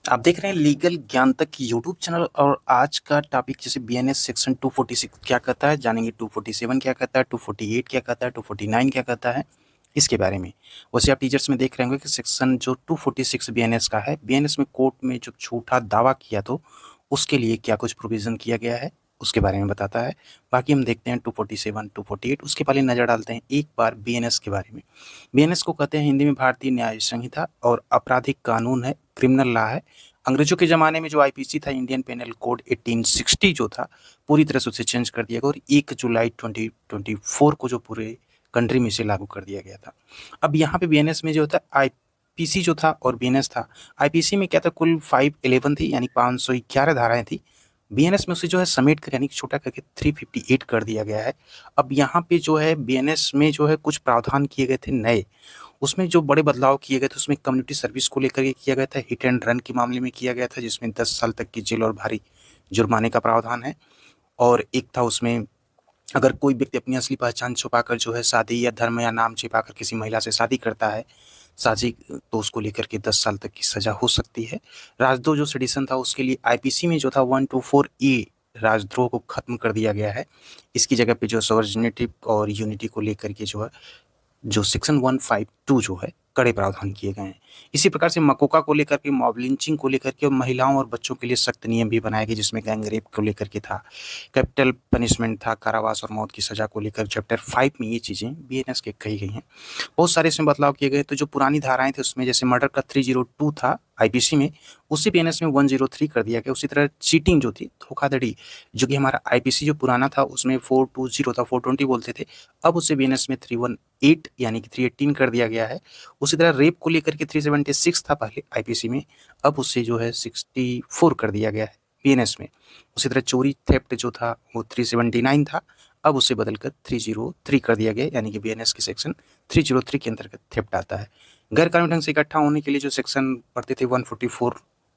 आप देख रहे हैं लीगल ज्ञान तक की यूट्यूब चैनल और आज का टॉपिक जैसे बीएनएस सेक्शन 246 क्या कहता है जानेंगे। 247 क्या कहता है, 248 क्या कहता है, 249 क्या कहता है, इसके बारे में। वैसे आप टीचर्स में देख रहे होंगे कि सेक्शन जो 246 बीएनएस का है, बीएनएस में कोर्ट में जो झूठा दावा किया तो उसके लिए क्या कुछ प्रोविजन किया गया है उसके बारे में बताता है। बाकी हम देखते हैं 247 248 उसके पहले नज़र डालते हैं एक बार बीएनएस के बारे में। बीएनएस को कहते हैं हिंदी में भारतीय न्याय संहिता और आपराधिक कानून है, क्रिमिनल लॉ है। अंग्रेजों के ज़माने में जो आईपीसी था, इंडियन पेनल कोड 1860 जो था, पूरी तरह से उसे चेंज कर दिया गया और 1 जुलाई 2024 को जो पूरे कंट्री में इसे लागू कर दिया गया था। अब यहाँ पे बीएनएस में जो होता है आईपीसी जो था और बीएनएस था। आईपीसी में क्या था, कुल 511 थी यानी 511 धाराएं थी। बीएनएस में उसे जो है समेट कर यानी छोटा करके 358 कर दिया गया है। अब यहाँ पे जो है बीएनएस में जो है कुछ प्रावधान किए गए थे नए। उसमें जो बड़े बदलाव किए गए थे उसमें कम्युनिटी सर्विस को लेकर के किया गया था, हिट एंड रन के मामले में किया गया था जिसमें 10 साल तक की जेल और भारी जुर्माने का प्रावधान है। और एक था उसमें अगर कोई व्यक्ति अपनी असली पहचान छुपाकर जो है शादी या धर्म या नाम छिपाकर किसी महिला से शादी करता है साझी, तो उसको लेकर के 10 साल तक की सजा हो सकती है। राजद्रोह जो सेडिशन था उसके लिए आईपीसी में जो था 124 ए राजद्रोह को खत्म कर दिया गया है। इसकी जगह पे जो सॉवर्जिनिटी और यूनिटी को लेकर के जो है जो सेक्शन 152 जो है कड़े प्रावधान किए गए हैं। इसी प्रकार से मकोका को लेकर के, मॉब लिंचिंग को लेकर के और महिलाओं और बच्चों के लिए सख्त नियम भी बनाए गए जिसमें गैंग रेप को लेकर के था, कैपिटल पनिशमेंट था, कारावास और मौत की सजा को लेकर चैप्टर 5 में ये चीज़ें बीएनएस के कही गई हैं। बहुत सारे इसमें बदलाव किए गए। तो जो पुरानी धाराएं थी उसमें जैसे मर्डर का 302 था आईपीसी में, उसी बीएनएस में 103 कर दिया गया। उसी तरह चीटिंग जो थी, धोखाधड़ी, जो कि हमारा आईपीसी जो पुराना था उसमें 420 था, 420 बोलते थे, अब उसे बीएनएस में 318 यानी कि 318 कर दिया गया है। उसी तरह रेप को लेकर के 376 था पहले आईपीसी में, अब उसे जो है 64 कर दिया गया है बीएनएस में। उसी तरह चोरी थेफ्ट जो था वो 379 था, अब उसे बदलकर 303 कर दिया गया यानी कि बीएनएस की सेक्शन 303 के अंतर्गत थेफ्ट आता है। गैर कानूनी ढंग से इकट्ठा होने के लिए जो सेक्शन पढ़ते थे 144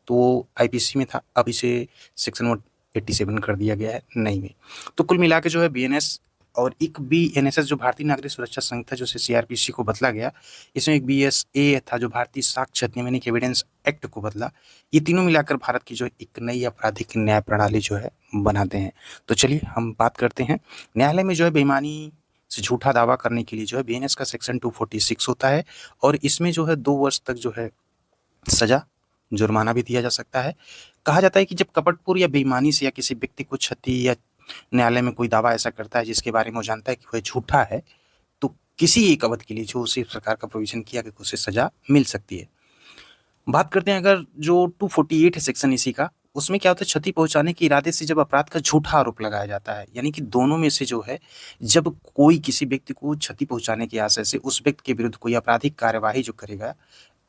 तो वो आईपीसी में था, अब इसे सेक्शन 187 कर दिया गया है नई में। तो कुल मिला के जो है बीएनएस और एक बीएनएसएस जो भारतीय नागरिक सुरक्षा संघ था, जो सीआरपीसी को बदला गया, इसमें एक बीएसए था जो भारतीय साक्ष्य अधिनियम यानी कि एविडेंस एक्ट को बदला। ये तीनों मिलाकर भारत की जो एक नई आपराधिक न्याय प्रणाली जो है बनाते हैं। तो चलिए हम बात करते हैं। न्यायालय में जो है बेईमानी से झूठा दावा करने के लिए जो है बीएनएस का सेक्शन 246 होता है और इसमें जो है 2 वर्ष तक जो है सजा, जुर्माना भी दिया जा सकता है। कहा जाता है कि जब कपटपूर्ण या बेईमानी से या किसी व्यक्ति को क्षति या न्यायालय में कोई दावा ऐसा करता है जिसके बारे में वो जानता है कि वह झूठा है, तो किसी एक अवधि के लिए जो उसी प्रकार का प्रोविजन किया कि उसे सजा मिल सकती है। बात करते हैं अगर जो 248 है सेक्शन इसी का, उसमें क्या होता है, क्षति पहुंचाने के इरादे से जब अपराध का झूठा आरोप लगाया जाता है, यानी कि दोनों में से जो है जब कोई किसी व्यक्ति को क्षति पहुंचाने के आशय से उस व्यक्ति के विरुद्ध कोई आपराधिक कार्यवाही जो करेगा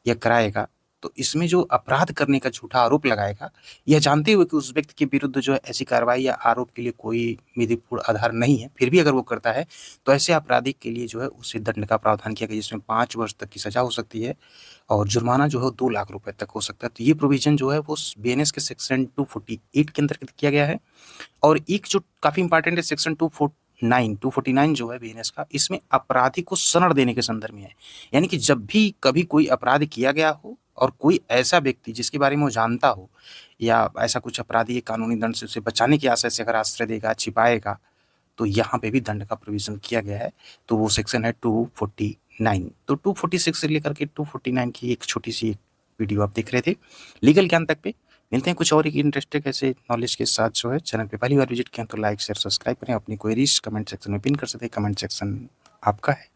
या कराएगा, तो इसमें जो अपराध करने का झूठा आरोप लगाएगा, यह जानते हुए कि उस व्यक्ति के विरुद्ध जो है ऐसी कार्रवाई या आरोप के लिए कोई विधिपूर्ण आधार नहीं है, फिर भी अगर वो करता है तो ऐसे आपराधिक के लिए जो है उसे दंड का प्रावधान किया गया जिसमें 5 वर्ष तक की सजा हो सकती है और जुर्माना जो है 2 लाख रुपए तक हो सकता है। तो ये प्रोविजन जो है वो बीएनएस के सेक्शन 248 के अंतर्गत किया गया है। और एक जो काफी इंपॉर्टेंट है सेक्शन 249 जो है बीएनएस का, इसमें अपराधी को शरण देने के संदर्भ में है। यानी कि जब भी कभी कोई अपराध किया गया हो और कोई ऐसा व्यक्ति जिसके बारे में वो जानता हो या ऐसा कुछ अपराधी कानूनी दंड से उसे बचाने की आशय से अगर आश्रय देगा, छिपाएगा, तो यहाँ पे भी दंड का प्रोविजन किया गया है। तो वो सेक्शन है 249। तो 246 से लेकर के 249 की एक छोटी सी वीडियो आप देख रहे थे लीगल ज्ञान तक पे। मिलते हैं कुछ और एक इंटरेस्टिंग ऐसे नॉलेज के साथ। जो है चैनल पे पहली बार विजिट किया तो लाइक शेयर सब्सक्राइब करें। अपनी क्वेरीज कमेंट सेक्शन में पिन कर सकते हैं, कमेंट सेक्शन आपका है।